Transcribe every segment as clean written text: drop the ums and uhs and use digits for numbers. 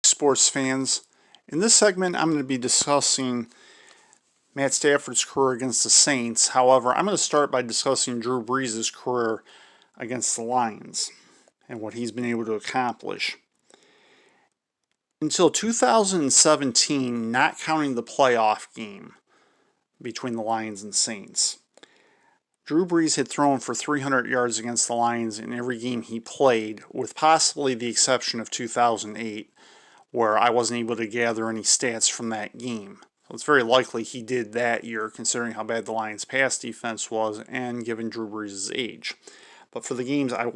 Sports fans. In this segment, I'm going to be discussing Matt Stafford's career against the Saints. However, I'm going to start by discussing Drew Brees' career against the Lions and what he's been able to accomplish. Until 2017, not counting the playoff game between the Lions and Saints, Drew Brees had thrown for 300 yards against the Lions in every game he played, with possibly the exception of 2008, where I wasn't able to gather any stats from that game. So it's very likely he did that year, considering how bad the Lions' pass defense was and given Drew Brees' age. But for the games I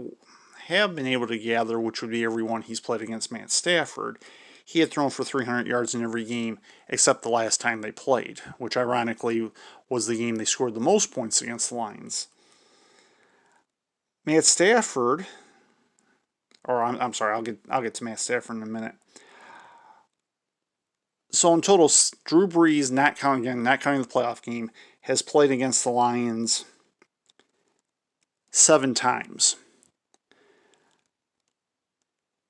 have been able to gather, which would be every one he's played against Matt Stafford, he had thrown for 300 yards in every game except the last time they played, which ironically was the game they scored the most points against the Lions. Matt Stafford, or I'm sorry, I'll get to Matt Stafford in a minute. So in total, Drew Brees, not counting the playoff game, has played against the Lions 7 times.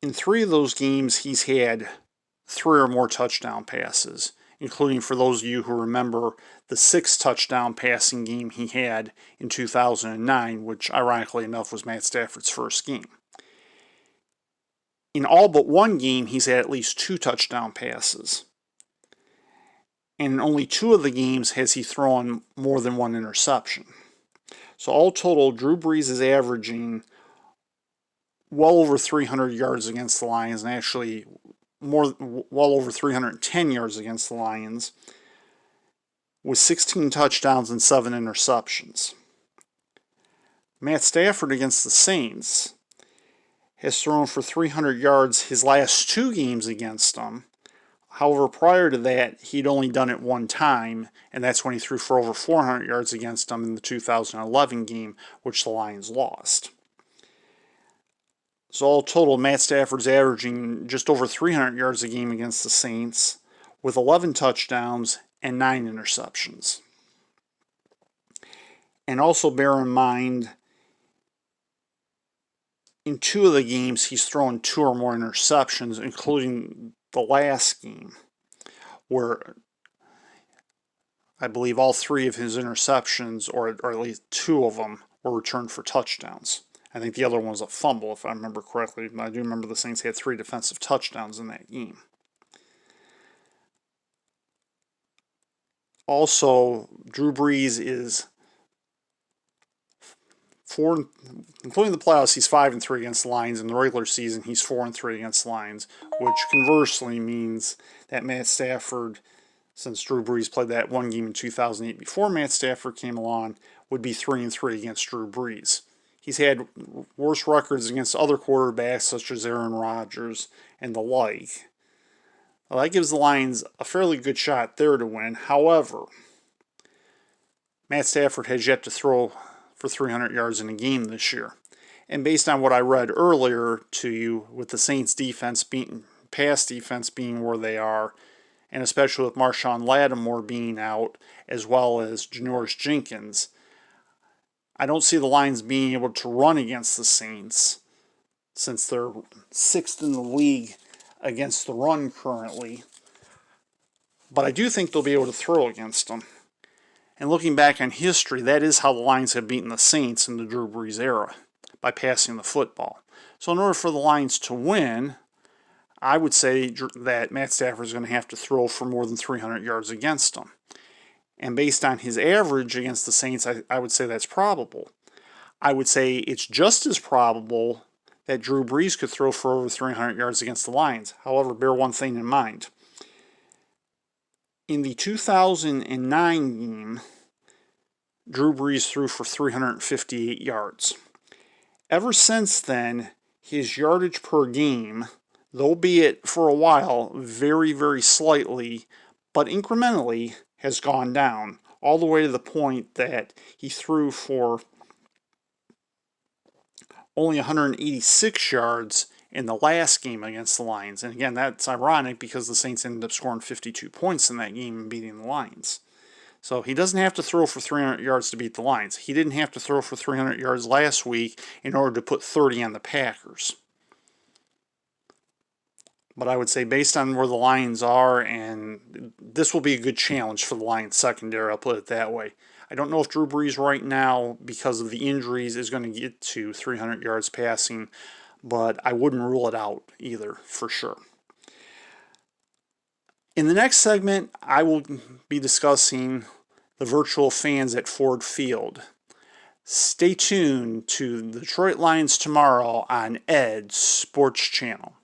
In 3 of those games, he's had 3 or more touchdown passes, including, for those of you who remember, the 6 touchdown passing game he had in 2009, which ironically enough was Matt Stafford's first game. In all but 1 game, he's had at least 2 touchdown passes. And in only 2 of the games has he thrown more than 1 interception. So all total, Drew Brees is averaging well over 300 yards against the Lions, and actually well over 310 yards against the Lions, with 16 touchdowns and 7 interceptions. Matt Stafford against the Saints has thrown for 300 yards his last 2 games against them. However, prior to that, he'd only done it 1 time, and that's when he threw for over 400 yards against them in the 2011 game, which the Lions lost. So all total, Matt Stafford's averaging just over 300 yards a game against the Saints, with 11 touchdowns and 9 interceptions. And also bear in mind, in 2 of the games, he's thrown 2 or more interceptions, including the last game, where I believe all 3 of his interceptions, or at least 2 of them, were returned for touchdowns. I think the other one was a fumble, if I remember correctly. I do remember the Saints had 3 defensive touchdowns in that game. Also, Drew Brees is including the playoffs, he's 5-3 against the Lions. In the regular season, he's 4-3 against the Lions, which conversely means that Matt Stafford, since Drew Brees played that 1 game in 2008 before Matt Stafford came along, would be 3-3 against Drew Brees. He's had worse records against other quarterbacks such as Aaron Rodgers and the like. Well, that gives the Lions a fairly good shot there to win. However, Matt Stafford has yet to throw for 300 yards in a game this year. And based on what I read earlier to you, with the Saints' pass defense being where they are, and especially with Marshawn Lattimore being out, as well as Janoris Jenkins, I don't see the Lions being able to run against the Saints, since they're 6th in the league against the run currently. But I do think they'll be able to throw against them. And looking back on history, that is how the Lions have beaten the Saints in the Drew Brees era, by passing the football. So in order for the Lions to win, I would say that Matt Stafford is going to have to throw for more than 300 yards against them. And based on his average against the Saints, I would say that's probable. I would say it's just as probable that Drew Brees could throw for over 300 yards against the Lions. However, bear one thing in mind. In the 2009 game, Drew Brees threw for 358 yards. Ever since then, his yardage per game, though be it for a while very, very slightly, but incrementally, has gone down, all the way to the point that he threw for only 186 yards in the last game against the Lions. And again, that's ironic because the Saints ended up scoring 52 points in that game and beating the Lions. So he doesn't have to throw for 300 yards to beat the Lions. He didn't have to throw for 300 yards last week in order to put 30 on the Packers. But I would say based on where the Lions are, and this will be a good challenge for the Lions secondary, I'll put it that way. I don't know if Drew Brees right now, because of the injuries, is going to get to 300 yards passing, but I wouldn't rule it out either, for sure. In the next segment, I will be discussing the virtual fans at Ford Field. Stay tuned to the Detroit Lions tomorrow on Ed's Sports Channel.